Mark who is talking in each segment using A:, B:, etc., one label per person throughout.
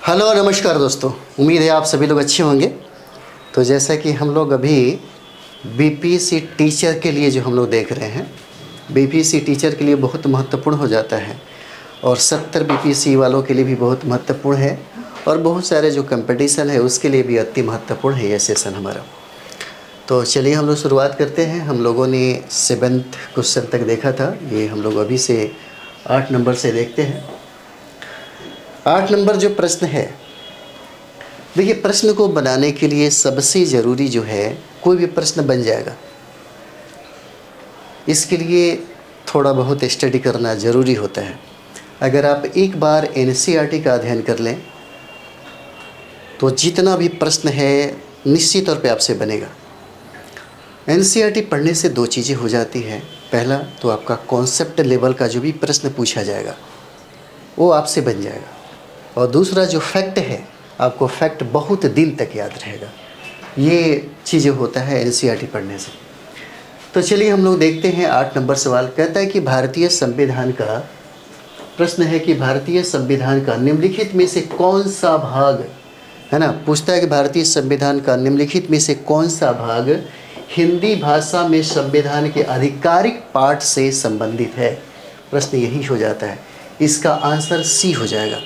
A: Hello नमस्कार दोस्तों, उम्मीद है आप सभी लोग अच्छे होंगे। तो जैसा कि हम लोग अभी बीपीएससी टीचर के लिए जो हम लोग देख रहे हैं, बीपीएससी टीचर के लिए बहुत महत्वपूर्ण हो जाता है और 70 बीपीएससी वालों के लिए भी बहुत महत्वपूर्ण है और बहुत सारे जो कंपटीशन है उसके लिए भी अति महत्वपूर्ण है ये सेशन हमारा। तो चलिए हम लोग शुरुआत करते हैं। हम लोगों ने 7th क्वेश्चन तक देखा था, ये हम लोग अभी से 8 नंबर से देखते हैं। 8 नंबर जो प्रश्न है, देखिए प्रश्न को बनाने के लिए सबसे ज़रूरी जो है, कोई भी प्रश्न बन जाएगा, इसके लिए थोड़ा बहुत स्टडी करना ज़रूरी होता है। अगर आप एक बार एनसीईआरटी का अध्ययन कर लें तो जितना भी प्रश्न है निश्चित तौर पे आपसे बनेगा। एनसीईआरटी पढ़ने से 2 चीज़ें हो जाती हैं। पहला तो आपका कॉन्सेप्ट लेवल का जो भी प्रश्न पूछा जाएगा वो आपसे बन जाएगा, और दूसरा जो फैक्ट है, आपको फैक्ट बहुत दिन तक याद रहेगा। ये चीज़ें होता है एनसीईआरटी पढ़ने से। तो चलिए हम लोग देखते हैं 8 नंबर सवाल। कहता है कि भारतीय संविधान का प्रश्न है कि भारतीय संविधान का निम्नलिखित में से कौन सा भाग, है ना, पूछता है कि भारतीय संविधान का निम्नलिखित में से कौन सा भाग हिंदी भाषा में संविधान के आधिकारिक पाठ से संबंधित है। प्रश्न यही हो जाता है। इसका आंसर सी हो जाएगा।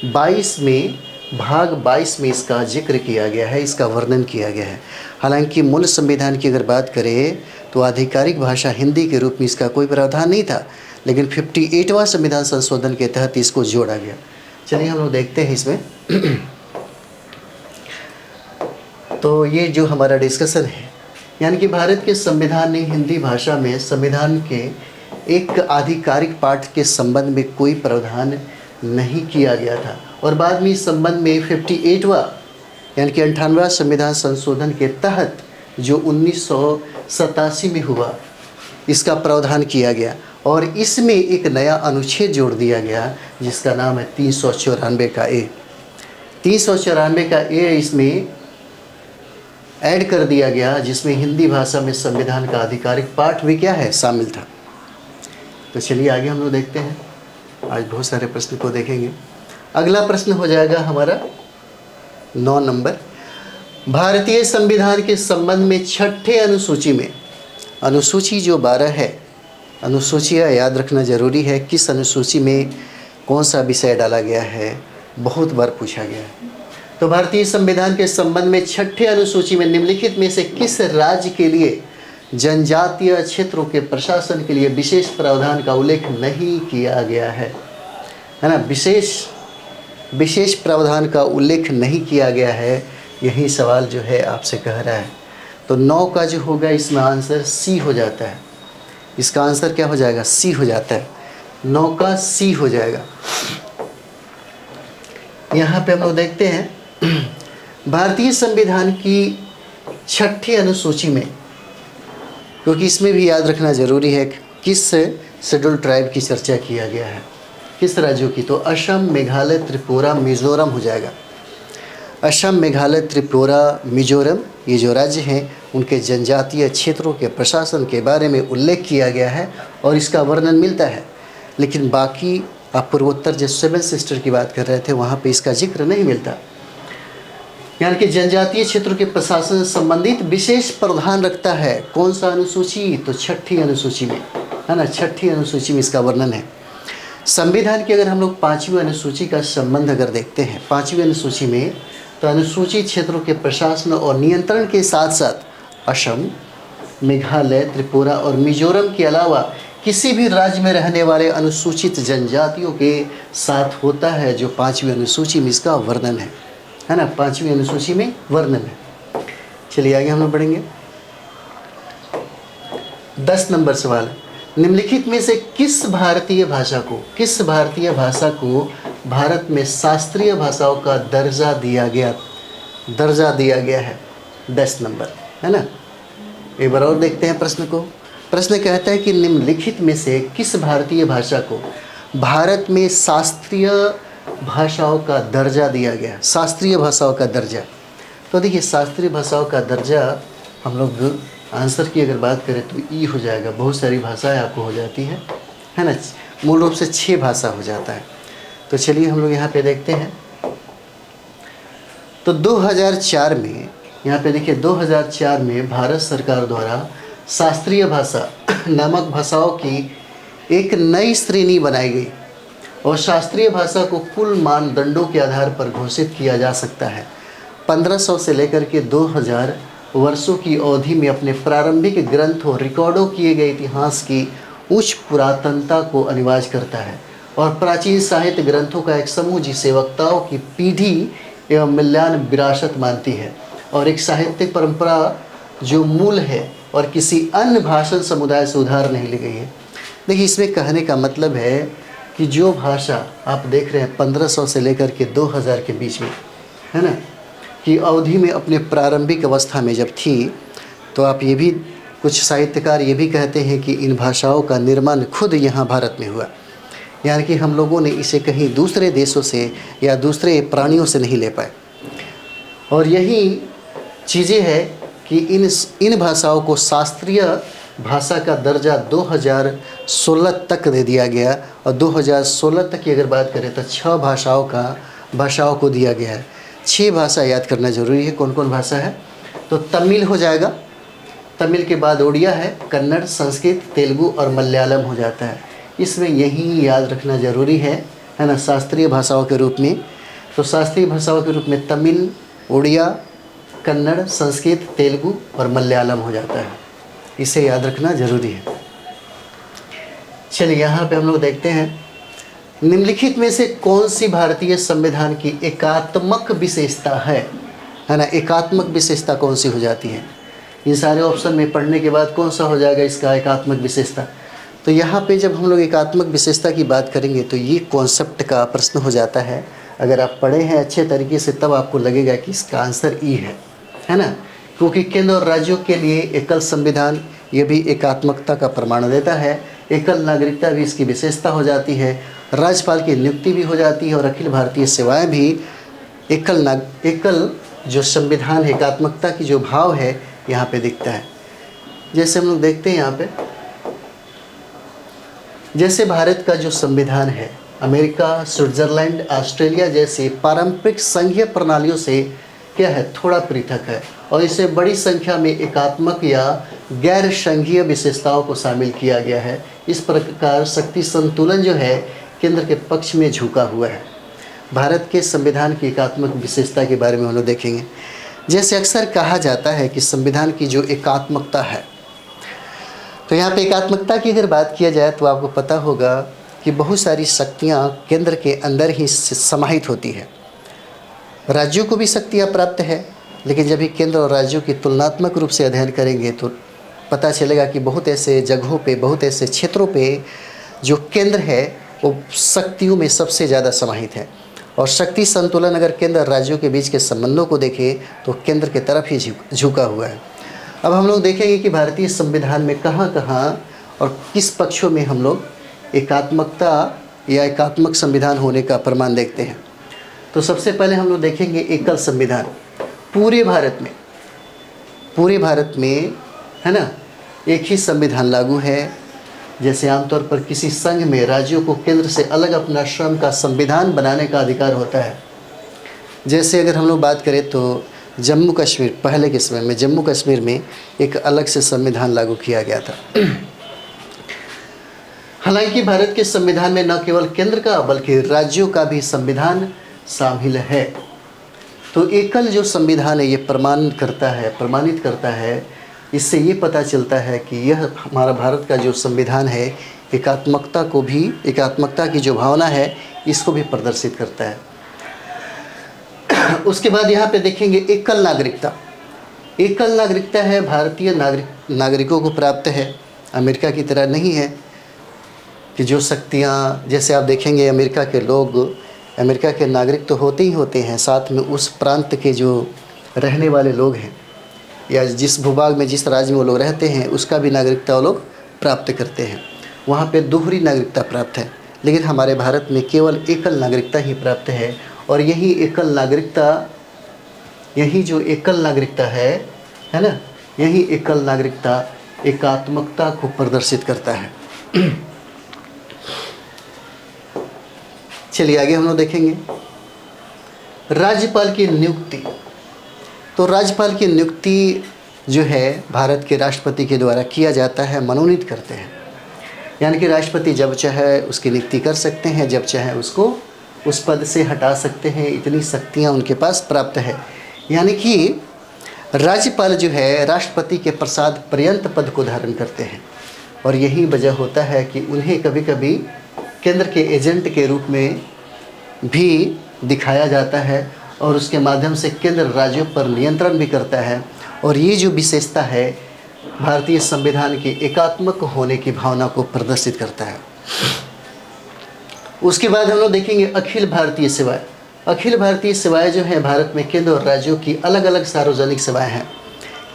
A: 22 में भाग 22 में इसका जिक्र किया गया है, इसका वर्णन किया गया है। हालांकि मूल संविधान की अगर बात करें तो आधिकारिक भाषा हिंदी के रूप में इसका कोई प्रावधान नहीं था, लेकिन 58वां संविधान संशोधन के तहत इसको जोड़ा गया। चलिए हम लोग देखते हैं इसमें। तो ये जो हमारा डिस्कशन है, यानी कि भारत के संविधान ने हिंदी भाषा में संविधान के एक आधिकारिक पाठ के संबंध में कोई प्रावधान नहीं किया गया था, और बाद में इस संबंध में 58वां यानी कि 98वां संविधान संशोधन के तहत जो 1987 में हुआ, इसका प्रावधान किया गया और इसमें एक नया अनुच्छेद जोड़ दिया गया जिसका नाम है 394 का ए। 394 का ए इसमें ऐड कर दिया गया, जिसमें हिंदी भाषा में संविधान का आधिकारिक पाठ भी क्या है, शामिल था। तो चलिए आगे हम लोग देखते हैं। आज बहुत सारे प्रश्न को देखेंगे। अगला प्रश्न हो जाएगा हमारा 9 नंबर। भारतीय संविधान के संबंध में 6ठे अनुसूची में, अनुसूची जो 12 है, अनुसूचियाँ याद रखना जरूरी है। किस अनुसूची में कौन सा विषय डाला गया है, बहुत बार पूछा गया है। तो भारतीय संविधान के संबंध में 6ठे अनुसूची में निम्नलिखित में से किस राज्य के लिए जनजातीय क्षेत्रों के प्रशासन के लिए विशेष प्रावधान का उल्लेख नहीं किया गया है ना। विशेष प्रावधान का उल्लेख नहीं किया गया है, यही सवाल जो है आपसे कह रहा है। तो 9 का जो होगा इसमें आंसर सी हो जाता है। इसका आंसर क्या हो जाएगा, सी हो जाता है। 9 का सी हो जाएगा। यहाँ पे हम लोग देखते हैं भारतीय संविधान की 6ठे अनुसूची में, क्योंकि इसमें भी याद रखना ज़रूरी है किस शेड्यूल ट्राइब की चर्चा किया गया है, किस राज्यों की। तो असम, मेघालय, त्रिपुरा, मिज़ोरम हो जाएगा। असम, मेघालय, त्रिपुरा, मिज़ोरम, ये जो राज्य हैं उनके जनजातीय क्षेत्रों के प्रशासन के बारे में उल्लेख किया गया है और इसका वर्णन मिलता है। लेकिन बाकी आप पूर्वोत्तर जो 7 सिस्टर की बात कर रहे थे, वहाँ पे इसका जिक्र नहीं मिलता। यानी कि जनजातीय क्षेत्रों के प्रशासन से संबंधित विशेष प्रावधान रखता है कौन सा अनुसूची, तो 6ठी अनुसूची में, है ना। 6ठी अनुसूची में इसका वर्णन है। संविधान की अगर हम लोग 5वीं अनुसूची का संबंध अगर देखते हैं, 5वीं अनुसूची में, तो अनुसूचित क्षेत्रों के प्रशासन और नियंत्रण के साथ साथ असम, मेघालय, त्रिपुरा और मिजोरम के अलावा किसी भी राज्य में रहने वाले अनुसूचित जनजातियों के साथ होता है, जो 5वीं अनुसूची में इसका वर्णन है ना। 5वीं अनुसूची में वर्णन है। चलिए आगे हम लोग बढ़ेंगे। 10 नंबर सवाल, निम्नलिखित में से किस भारतीय भाषा को भारत में शास्त्रीय भाषाओं का दर्जा दिया गया है। 10 नंबर, है ना। एक बार और देखते हैं प्रश्न को। प्रश्न कहता है कि निम्नलिखित में से किस भारतीय भाषा को भारत में शास्त्रीय भाषाओं का दर्जा दिया गया। शास्त्रीय भाषाओं का दर्जा, तो देखिए शास्त्रीय भाषाओं का दर्जा हम लोग आंसर की अगर बात करें तो ई हो जाएगा। बहुत सारी भाषाएं आपको हो जाती है ना। मूल रूप से 6 भाषा हो जाता है। तो चलिए हम लोग यहाँ पे देखते हैं तो 2004 में, यहाँ पे देखिए 2004 में भारत सरकार द्वारा शास्त्रीय भाषा नामक भाषाओं की एक नई श्रेणी बनाई गई और शास्त्रीय भाषा को कुल मानदंडों के आधार पर घोषित किया जा सकता है। 1500 से लेकर के 2000 वर्षों की अवधि में अपने प्रारंभिक ग्रंथों रिकॉर्डों किए गए इतिहास की उच्च पुरातनता को अनिवार्य करता है और प्राचीन साहित्य ग्रंथों का एक समूह जिसे वक्ताओं की पीढ़ी एवं मूल्यवान विरासत मानती है और एक साहित्यिक परंपरा जो मूल है और किसी अन्य भाषण समुदाय से उधार नहीं ली गई है। देखिए, इसमें कहने का मतलब है कि जो भाषा आप देख रहे हैं 1500 से लेकर के 2000 के बीच में, है ना, कि अवधि में अपने प्रारंभिक अवस्था में जब थी, तो आप ये भी, कुछ साहित्यकार ये भी कहते हैं कि इन भाषाओं का निर्माण खुद यहाँ भारत में हुआ, यानी कि हम लोगों ने इसे कहीं दूसरे देशों से या दूसरे प्राणियों से नहीं ले पाए। और यही चीज़ें हैं कि इन भाषाओं को शास्त्रीय भाषा का दर्जा 2016 तक दे दिया गया और 2016 तक की अगर बात करें तो 6 भाषाओं को दिया गया है। 6 भाषा याद करना ज़रूरी है। कौन कौन भाषा है? तो तमिल हो जाएगा, तमिल के बाद उड़िया है, कन्नड़, संस्कृत, तेलुगु और मलयालम हो जाता है। इसमें यही याद रखना ज़रूरी है ना, शास्त्रीय भाषाओं के रूप में। तो शास्त्रीय भाषाओं के रूप में तमिल, उड़िया, कन्नड़, संस्कृत, तेलुगु और मलयालम हो जाता है। इसे याद रखना ज़रूरी है। चलिए यहाँ पे हम लोग देखते हैं, निम्नलिखित में से कौन सी भारतीय संविधान की एकात्मक विशेषता है ना, एकात्मक विशेषता कौन सी हो जाती है? इन सारे ऑप्शन में पढ़ने के बाद कौन सा हो जाएगा इसका एकात्मक विशेषता? तो यहाँ पे जब हम लोग एकात्मक विशेषता की बात करेंगे तो ये कॉन्सेप्ट का प्रश्न हो जाता है। अगर आप पढ़े हैं अच्छे तरीके से तब आपको लगेगा कि इसका आंसर ई है ना, क्योंकि केंद्र और राज्यों के लिए एकल संविधान ये भी एकात्मकता का प्रमाण देता है। एकल नागरिकता भी इसकी विशेषता हो जाती है, राज्यपाल की नियुक्ति भी हो जाती है और अखिल भारतीय सेवाएं भी एकल जो संविधान है, एकात्मकता की जो भाव है यहाँ पे दिखता है। जैसे हम लोग देखते हैं यहाँ पे, जैसे भारत का जो संविधान है अमेरिका, स्विट्ज़रलैंड, ऑस्ट्रेलिया जैसे पारंपरिक संघीय प्रणालियों से क्या है, थोड़ा पृथक है और इसे बड़ी संख्या में एकात्मक या गैर संघीय विशेषताओं को शामिल किया गया है। इस प्रकार शक्ति संतुलन जो है केंद्र के पक्ष में झुका हुआ है। भारत के संविधान की एकात्मक विशेषता के बारे में हम लोग देखेंगे। जैसे अक्सर कहा जाता है कि संविधान की जो एकात्मकता है, तो यहाँ पे एकात्मकता की अगर बात किया जाए तो आपको पता होगा कि बहुत सारी शक्तियाँ केंद्र के अंदर ही समाहित होती है। राज्यों को भी शक्तियाँ प्राप्त है, लेकिन जब भी केंद्र और राज्यों की तुलनात्मक रूप से अध्ययन करेंगे तो पता चलेगा कि बहुत ऐसे जगहों पे, बहुत ऐसे क्षेत्रों पे जो केंद्र है वो शक्तियों में सबसे ज़्यादा समाहित है। और शक्ति संतुलन अगर केंद्र और राज्यों के बीच के संबंधों को देखें तो केंद्र की तरफ ही झुका हुआ है। अब हम लोग देखेंगे कि भारतीय संविधान में कहाँ कहाँ और किस पक्षों में हम लोग एकात्मकता या एकात्मक संविधान होने का प्रमाण देखते हैं। तो सबसे पहले हम लोग देखेंगे एकल संविधान। पूरे भारत में है ना, एक ही संविधान लागू है। जैसे आमतौर पर किसी संघ में राज्यों को केंद्र से अलग अपना स्वयं का संविधान बनाने का अधिकार होता है। जैसे अगर हम लोग बात करें तो जम्मू कश्मीर, पहले के समय में जम्मू कश्मीर में एक अलग से संविधान लागू किया गया था। हालांकि भारत के संविधान में न केवल केंद्र का बल्कि राज्यों का भी संविधान शामिल है। तो एकल जो संविधान है ये प्रमाणित करता है। इससे ये पता चलता है कि यह हमारा भारत का जो संविधान है एकात्मकता की जो भावना है इसको भी प्रदर्शित करता है। उसके बाद यहाँ पे देखेंगे एकल नागरिकता। एकल नागरिकता है भारतीय नागरिकों को प्राप्त है। अमेरिका की तरह नहीं है कि जो शक्तियाँ, जैसे आप देखेंगे अमेरिका के लोग, अमेरिका के नागरिक तो होते ही होते हैं, साथ में उस प्रांत के जो रहने वाले लोग हैं या जिस भूभाग में, जिस राज्य में वो लोग रहते हैं उसका भी नागरिकता वो लोग प्राप्त करते हैं। वहाँ पे दोहरी नागरिकता प्राप्त है, लेकिन हमारे भारत में केवल एकल नागरिकता ही प्राप्त है। और यही जो एकल नागरिकता है ना, यही एकल नागरिकता एकात्मकता को प्रदर्शित करता है। चलिए आगे हम लोग देखेंगे। राज्यपाल की नियुक्ति, तो राज्यपाल की नियुक्ति जो है भारत के राष्ट्रपति के द्वारा किया जाता है, मनोनीत करते हैं। यानी कि राष्ट्रपति जब चाहे उसकी नियुक्ति कर सकते हैं, जब चाहे उसको उस पद से हटा सकते हैं, इतनी शक्तियाँ उनके पास प्राप्त है। यानी कि राज्यपाल जो है राष्ट्रपति के प्रसाद पर्यंत पद को धारण करते हैं, और यही वजह होता है कि उन्हें कभी कभी केंद्र के एजेंट के रूप में भी दिखाया जाता है, और उसके माध्यम से केंद्र राज्यों पर नियंत्रण भी करता है। और ये जो विशेषता है भारतीय संविधान की एकात्मक होने की भावना को प्रदर्शित करता है। उसके बाद हम लोग देखेंगे अखिल भारतीय सेवाएं। अखिल भारतीय सेवाएं जो है भारत में केंद्र और राज्यों की अलग अलग सार्वजनिक सेवाएं हैं,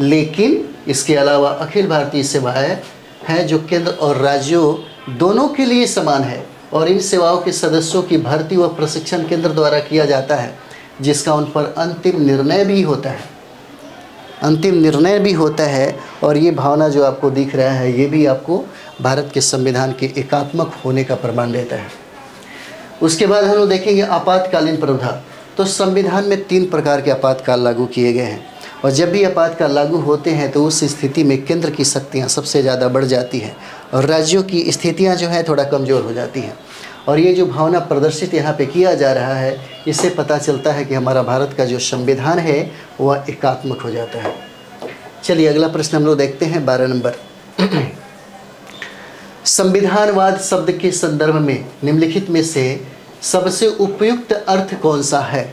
A: लेकिन इसके अलावा अखिल भारतीय सेवाएं हैं जो केंद्र और राज्यों दोनों के लिए समान है, और इन सेवाओं के सदस्यों की भर्ती व प्रशिक्षण केंद्र द्वारा किया जाता है, जिसका उन पर अंतिम निर्णय भी होता है। अंतिम निर्णय भी होता है, और ये भावना जो आपको दिख रहा है ये भी आपको भारत के संविधान के एकात्मक होने का प्रमाण देता है। उसके बाद हम लोग देखेंगे आपातकालीन प्रावधान। तो संविधान में 3 प्रकार के आपातकाल लागू किए गए हैं, और जब भी आपातकाल लागू होते हैं तो उस स्थिति में केंद्र की शक्तियाँ सबसे ज़्यादा बढ़ जाती हैं, और राज्यों की स्थितियाँ जो हैं थोड़ा कमज़ोर हो जाती हैं। और ये जो भावना प्रदर्शित यहाँ पे किया जा रहा है, इससे पता चलता है कि हमारा भारत का जो संविधान है वह एकात्मक हो जाता है। चलिए अगला प्रश्न हम लोग देखते हैं 12 नंबर। संविधानवाद शब्द के संदर्भ में निम्नलिखित में से सबसे उपयुक्त अर्थ कौन सा है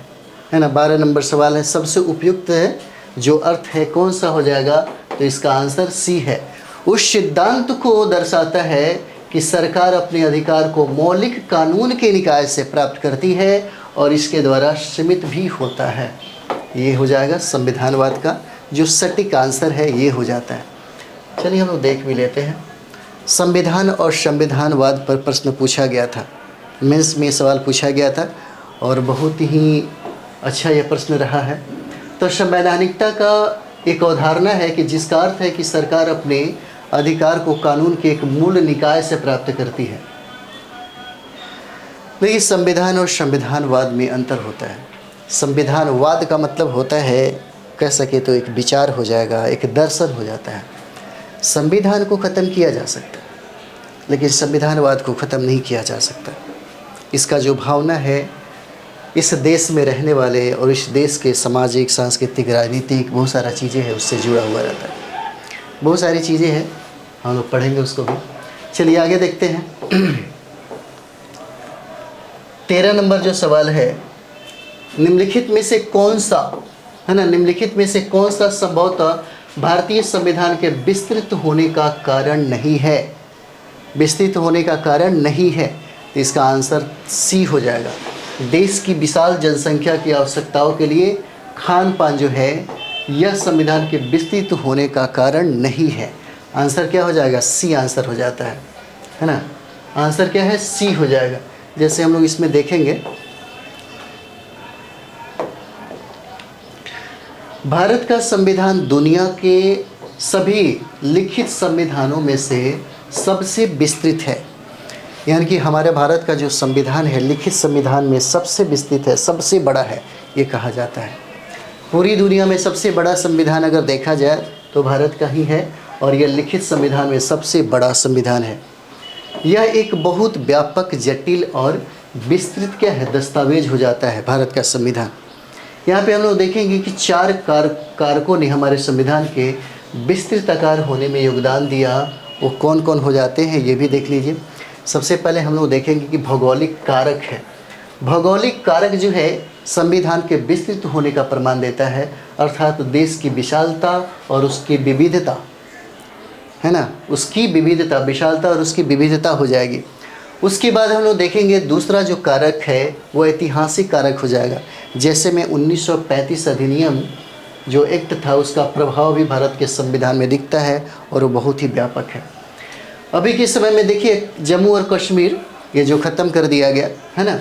A: ना। 12 नंबर सवाल है, सबसे उपयुक्त जो अर्थ है कौन सा हो जाएगा, तो इसका आंसर सी है। उस सिद्धांत को दर्शाता है कि सरकार अपने अधिकार को मौलिक कानून के निकाय से प्राप्त करती है और इसके द्वारा सीमित भी होता है। ये हो जाएगा संविधानवाद का जो सटीक आंसर है, ये हो जाता है। चलिए हम लोग देख भी लेते हैं। संविधान और संविधानवाद पर प्रश्न पूछा गया था, मेंस में सवाल पूछा गया था, और बहुत ही अच्छा यह प्रश्न रहा है। तो संवैधानिकता का एक अवधारणा है कि जिसका अर्थ है कि सरकार अपने अधिकार को कानून के एक मूल निकाय से प्राप्त करती है। लेकिन संविधान और संविधानवाद में अंतर होता है। संविधानवाद का मतलब होता है, कह सके तो एक विचार हो जाएगा, एक दर्शन हो जाता है। संविधान को ख़त्म किया जा सकता है, लेकिन संविधानवाद को ख़त्म नहीं किया जा सकता। इसका जो भावना है इस देश में रहने वाले और इस देश के सामाजिक, सांस्कृतिक, राजनीतिक बहुत सारा चीज़ें हैं उससे जुड़ा हुआ रहता है। बहुत सारी चीज़ें हैं, हम लोग पढ़ेंगे उसको भी। चलिए आगे देखते हैं। 13 नंबर जो सवाल है, निम्नलिखित में से कौन सा है ना, निम्नलिखित में से कौन सा संभवतः भारतीय संविधान के विस्तृत होने का कारण नहीं है। विस्तृत होने का कारण नहीं है, तो इसका आंसर सी हो जाएगा। देश की विशाल जनसंख्या की आवश्यकताओं के लिए खान पान जो है यह संविधान के विस्तृत होने का कारण नहीं है। आंसर क्या हो जाएगा, सी आंसर हो जाता है ना। आंसर क्या है, सी हो जाएगा। जैसे हम लोग इसमें देखेंगे, भारत का संविधान दुनिया के सभी लिखित संविधानों में से सबसे विस्तृत है। यानी कि हमारे भारत का जो संविधान है लिखित संविधान में सबसे विस्तृत है, सबसे बड़ा है, ये कहा जाता है। पूरी दुनिया में सबसे बड़ा संविधान अगर देखा जाए तो भारत का ही है, और यह लिखित संविधान में सबसे बड़ा संविधान है। यह एक बहुत व्यापक, जटिल और विस्तृत क्या है, दस्तावेज हो जाता है भारत का संविधान। यहाँ पे हम लोग देखेंगे कि 4 कारकों ने हमारे संविधान के विस्तृत आकार होने में योगदान दिया। वो कौन कौन हो जाते हैं ये भी देख लीजिए। सबसे पहले हम लोग देखेंगे कि भौगोलिक कारक है। भौगोलिक कारक जो है संविधान के विस्तृत होने का प्रमाण देता है, अर्थात देश की विशालता और उसकी विविधता है ना, उसकी विविधता, विशालता और उसकी विविधता हो जाएगी। उसके बाद हम लोग देखेंगे दूसरा जो कारक है वो ऐतिहासिक कारक हो जाएगा। जैसे में 1935 अधिनियम जो एक्ट था उसका प्रभाव भी भारत के संविधान में दिखता है और वो बहुत ही व्यापक है। अभी के समय में देखिए जम्मू और कश्मीर ये जो ख़त्म कर दिया गया है ना,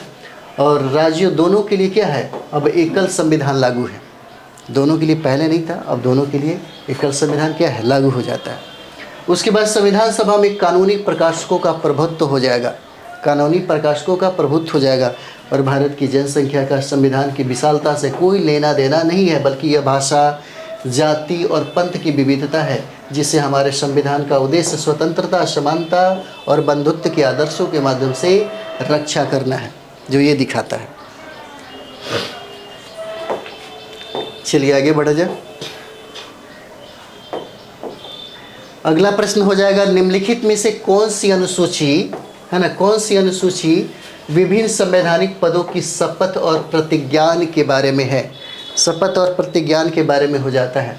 A: और राज्यों दोनों के लिए क्या है, अब एकल संविधान लागू है। दोनों के लिए पहले नहीं था, अब दोनों के लिए एकल संविधान क्या है, लागू हो जाता है। उसके बाद संविधान सभा में कानूनी प्रकाशकों का प्रभुत्व हो जाएगा। कानूनी प्रकाशकों का प्रभुत्व हो जाएगा और भारत की जनसंख्या का संविधान की विशालता से कोई लेना देना नहीं है, बल्कि यह भाषा, जाति और पंथ की विविधता है जिससे हमारे संविधान का उद्देश्य स्वतंत्रता, समानता और बंधुत्व के आदर्शों के माध्यम से रक्षा करना है, जो ये दिखाता है। चलिए आगे बढ़ा जाए। अगला प्रश्न हो जाएगा, निम्नलिखित में से कौन सी अनुसूची है ना, कौन सी अनुसूची विभिन्न संवैधानिक पदों की शपथ और प्रतिज्ञान के बारे में है। शपथ और प्रतिज्ञान के बारे में हो जाता है।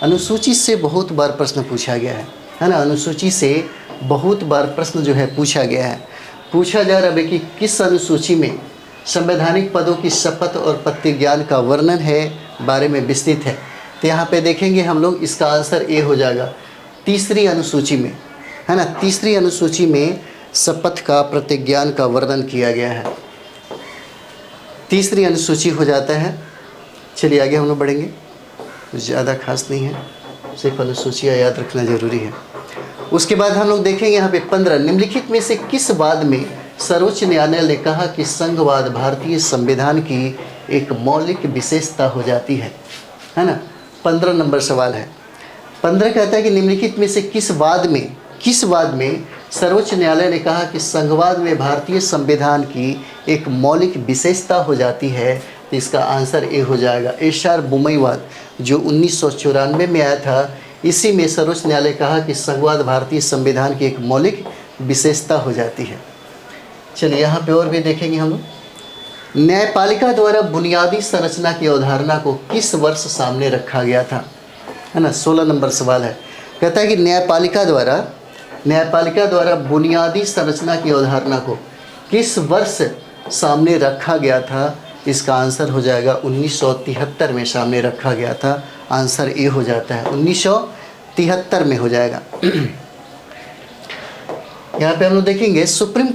A: अनुसूची से बहुत बार प्रश्न पूछा गया है ना, अनुसूची से बहुत बार प्रश्न जो है पूछा गया है। पूछा जा रहा है कि किस अनुसूची में संवैधानिक पदों की शपथ और प्रतिज्ञान का वर्णन है, बारे में विस्तृत है। तो यहाँ पे देखेंगे हम लोग, इसका आंसर ए हो जाएगा, तीसरी अनुसूची में, है ना, तीसरी अनुसूची में शपथ का, प्रतिज्ञान का वर्णन किया गया है। तीसरी अनुसूची हो जाता है। चलिए आगे हम लोग बढ़ेंगे, ज़्यादा खास नहीं है, सिर्फ अनुसूचियाँ याद रखना ज़रूरी है। उसके बाद हम लोग देखेंगे यहाँ पे 15, निम्नलिखित में से किस वाद में सर्वोच्च न्यायालय ने कहा कि संघवाद भारतीय संविधान की एक मौलिक विशेषता हो जाती है ना। 15 नंबर सवाल है। 15 कहता है कि निम्नलिखित में से किस वाद में सर्वोच्च न्यायालय ने कहा कि संघवाद में भारतीय संविधान की एक मौलिक विशेषता हो जाती है। तो इसका आंसर ए हो जाएगा, एशार बुमईवाद, जो 1994 में आया था। इसी में सर्वोच्च न्यायालय कहा कि संघवाद भारतीय संविधान की एक मौलिक विशेषता हो जाती है। चलिए यहाँ पे और भी देखेंगे हम लोग। न्यायपालिका द्वारा बुनियादी संरचना की अवधारणा को किस वर्ष सामने रखा गया था, है ना। 16 नंबर सवाल है। कहता है कि न्यायपालिका द्वारा बुनियादी संरचना की अवधारणा को किस वर्ष सामने रखा गया था। इसका आंसर हो जाएगा 1973 में सामने रखा गया था। आंसर ए हो जाता है, 1973 में हो जाएगा। यहाँ पे हम लोग देखेंगे, सुप्रीम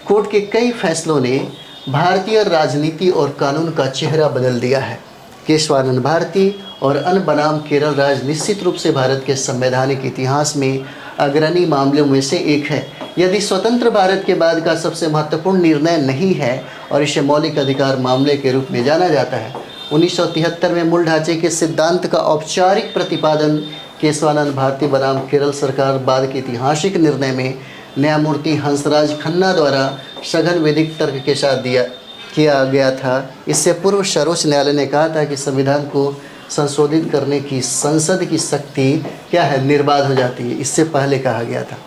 A: कोर्ट के कई फैसलों ने भारतीय राजनीति और कानून का चेहरा बदल दिया है। केशवानंद भारती और अन्य बनाम केरल राज्य निश्चित रूप से भारत के संवैधानिक इतिहास में अग्रणी मामलों में से एक है। यदि स्वतंत्र भारत के बाद का सबसे महत्वपूर्ण निर्णय नहीं है और इसे मौलिक अधिकार मामले के रूप में जाना जाता है। 1973 में मूल ढांचे के सिद्धांत का औपचारिक प्रतिपादन केशवानंद भारती बनाम केरल सरकार बाद के ऐतिहासिक निर्णय में न्यायमूर्ति हंसराज खन्ना द्वारा सघन वैदिक तर्क के साथ किया गया था। इससे पूर्व सर्वोच्च न्यायालय ने कहा था कि संविधान को संशोधित करने की संसद की शक्ति क्या है, निर्बाध हो जाती है। इससे पहले कहा गया था।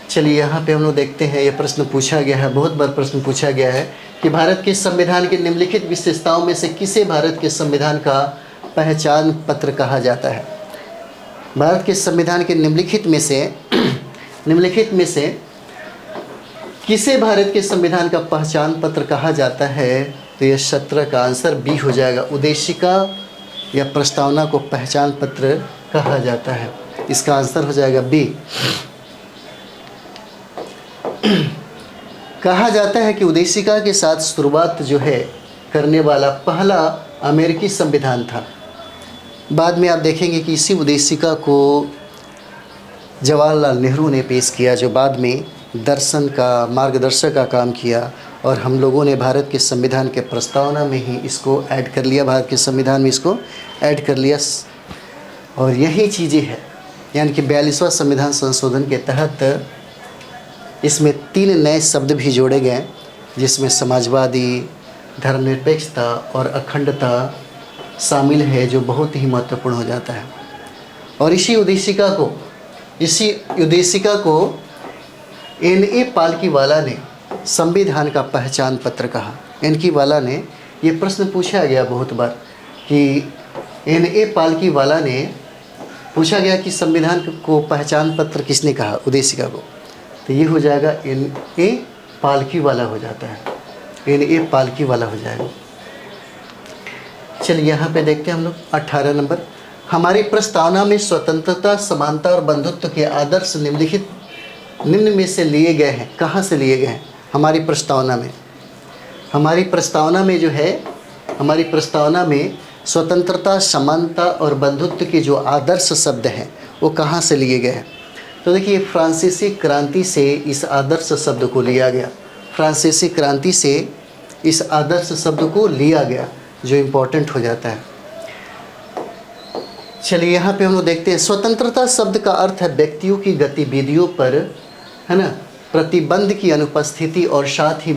A: चलिए यहाँ पे हम लोग देखते हैं, ये प्रश्न पूछा गया है, बहुत बार प्रश्न पूछा गया है कि भारत के संविधान के निम्नलिखित विशेषताओं में से किसे भारत के संविधान का पहचान पत्र कहा जाता है। भारत के संविधान के निम्नलिखित में से किसे भारत के संविधान का पहचान पत्र कहा जाता है। तो यह 17 का आंसर बी हो जाएगा, उद्देशिका या प्रस्तावना को पहचान पत्र कहा जाता है। इसका आंसर हो जाएगा बी। कहा जाता है कि उद्देशिका के साथ शुरुआत जो है करने वाला पहला अमेरिकी संविधान था। बाद में आप देखेंगे कि इसी उद्देशिका को जवाहरलाल नेहरू ने पेश किया, जो बाद में दर्शन का मार्गदर्शक का काम किया और हम लोगों ने भारत के संविधान के प्रस्तावना में ही इसको ऐड कर लिया, भारत के संविधान में इसको ऐड कर लिया। और यही चीज़ें हैं, यानी कि 42वां संविधान संशोधन के तहत इसमें 3 नए शब्द भी जोड़े गए, जिसमें समाजवादी, धर्मनिरपेक्षता और अखंडता शामिल है, जो बहुत ही महत्वपूर्ण हो जाता है। और इसी उद्देशिका को N.A. पालकीवाला ने संविधान का पहचान पत्र कहा। N.K. वाला ने, ये प्रश्न पूछा गया बहुत बार कि N.A. पालकीवाला ने पूछा गया कि संविधान को पहचान पत्र किसने कहा, उद्देशिका को। तो ये हो जाएगा N.A. पालकीवाला हो जाता है, N.A. पालकीवाला हो जाएगा। चलिए यहाँ पे देखते हैं हम लोग 18 नंबर। हमारी प्रस्तावना में स्वतंत्रता, समानता और बंधुत्व के आदर्श निम्न में से लिए गए हैं। कहाँ से लिए गए हैं? हमारी प्रस्तावना में स्वतंत्रता, समानता और बंधुत्व के जो आदर्श शब्द हैं वो कहाँ से लिए गए हैं? तो देखिए फ्रांसीसी क्रांति से इस आदर्श शब्द को लिया गया, फ्रांसीसी क्रांति से इस आदर्श शब्द को लिया गया, जो इम्पोर्टेंट हो जाता है। चलिए यहाँ पे हम लोग देखते हैं, स्वतंत्रता शब्द का अर्थ है व्यक्तियों की गतिविधियों पर, है ना, प्रतिबंध की अनुपस्थिति और साथ ही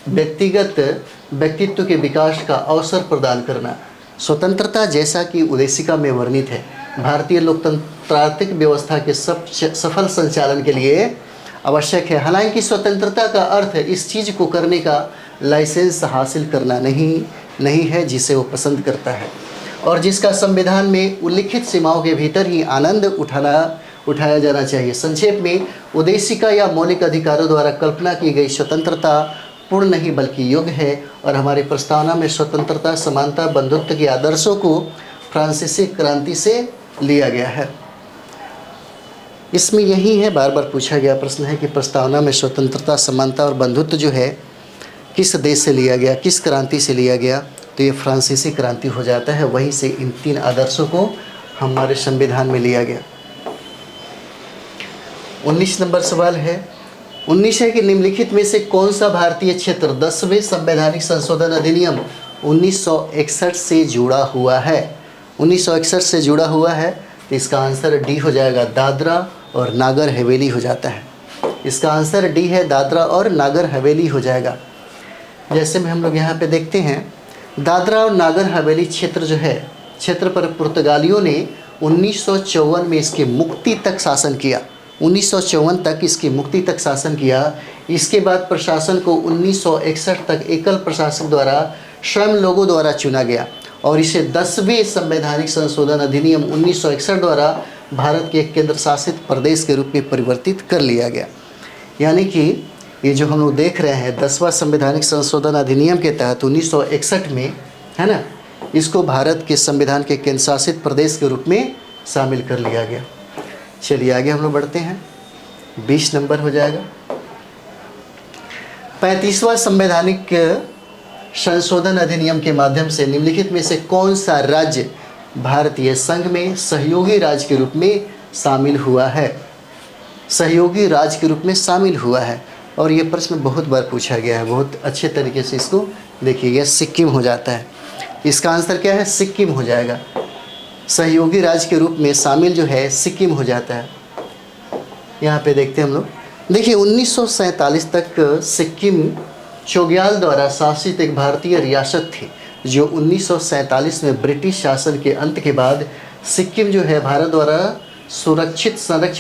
A: व्यक्तित्व के विकास का अवसर प्रदान करना। स्वतंत्रता जैसा कि उद्देशिका में वर्णित है, भारतीय लोकतांत्रिक व्यवस्था के सफल संचालन के लिए आवश्यक है। हालांकि स्वतंत्रता का अर्थ इस चीज़ को करने का लाइसेंस हासिल करना नहीं है जिसे वो पसंद करता है और जिसका संविधान में उल्लिखित सीमाओं के भीतर ही आनंद उठाया जाना चाहिए। संक्षेप में, उद्देशिका या मौलिक अधिकारों द्वारा कल्पना की गई स्वतंत्रता पूर्ण नहीं बल्कि योग्य है और हमारी प्रस्तावना में स्वतंत्रता, समानता, बंधुत्व के आदर्शों को फ्रांसीसी क्रांति से लिया गया है। इसमें यही है, बार बार पूछा गया प्रश्न है कि प्रस्तावना में स्वतंत्रता, समानता और बंधुत्व जो है किस देश से लिया गया, किस क्रांति से लिया गया, तो ये फ्रांसीसी क्रांति हो जाता है। वहीं से इन 3 आदर्शों को हमारे संविधान में लिया गया। 19 नंबर सवाल है, 19 है कि निम्नलिखित में से कौन सा भारतीय क्षेत्र 10वें संवैधानिक संशोधन अधिनियम 1961 से जुड़ा हुआ है। 1961 से जुड़ा हुआ है, तो इसका आंसर डी हो जाएगा, दादरा और नागर हवेली हो जाता है। इसका आंसर डी है, दादरा और नागर हवेली हो जाएगा। जैसे में हम लोग यहाँ पे देखते हैं, दादरा और नागर हवेली क्षेत्र जो है, क्षेत्र पर पुर्तगालियों ने 1954 में इसकी मुक्ति तक शासन किया। 1954 तक इसकी मुक्ति तक शासन किया। इसके बाद प्रशासन को 1961 तक एकल प्रशासक द्वारा स्वयं लोगों द्वारा चुना गया और इसे 10वें संवैधानिक संशोधन अधिनियम 1961 द्वारा भारत के एक केंद्र शासित प्रदेश के रूप में परिवर्तित कर लिया गया। यानी कि ये जो हम लोग देख रहे हैं 10वां संवैधानिक संशोधन अधिनियम के तहत 1961 में, है ना, इसको भारत के संविधान के केंद्र शासित प्रदेश के रूप में शामिल कर लिया गया। चलिए आगे हम लोग बढ़ते हैं, 20 नंबर हो जाएगा। 35वां संवैधानिक संशोधन अधिनियम के माध्यम से निम्नलिखित में से कौन सा राज्य भारतीय संघ में सहयोगी राज्य के रूप में शामिल हुआ है। सहयोगी राज्य के रूप में शामिल हुआ है और ये प्रश्न बहुत बार पूछा गया है, बहुत अच्छे तरीके से इसको देखिएगा। सिक्किम हो जाता है, इसका आंसर क्या है, सिक्किम हो जाएगा। सहयोगी राज्य के रूप में शामिल जो है सिक्किम हो जाता है। यहाँ पे देखते हैं हम लोग, देखिए 1947 तक सिक्किम चोग्याल द्वारा शासित एक भारतीय रियासत थी, जो 1947 में ब्रिटिश शासन के अंत के बाद सिक्किम जो है भारत द्वारा संरक्षित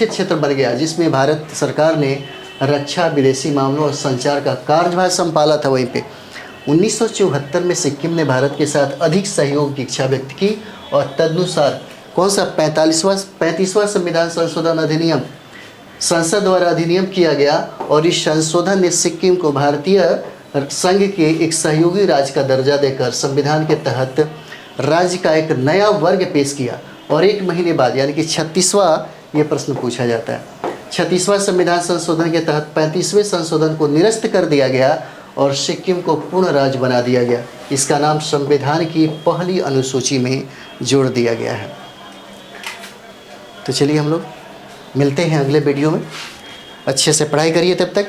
A: क्षेत्र बन गया, जिसमें भारत सरकार ने रक्षा, विदेशी मामलों और संचार का कार्यभार संभाला था। वहीं पे 1974 में सिक्किम ने भारत के साथ अधिक सहयोग की इच्छा व्यक्त की और तदनुसार कौन सा 35वां संविधान संशोधन अधिनियम संसद द्वारा अधिनियम किया गया और इस संशोधन ने सिक्किम को भारतीय संघ के एक सहयोगी राज्य का दर्जा देकर संविधान के तहत राज्य का एक नया वर्ग पेश किया और 1 महीने बाद, यानी कि 36वां ये प्रश्न पूछा जाता है, 36वां संविधान संशोधन के तहत 35वें संशोधन को निरस्त कर दिया गया और सिक्किम को पूर्ण राज्य बना दिया गया। इसका नाम संविधान की पहली अनुसूची में जोड़ दिया गया है। तो चलिए हम लोग मिलते हैं अगले वीडियो में। अच्छे से पढ़ाई करिए तब तक।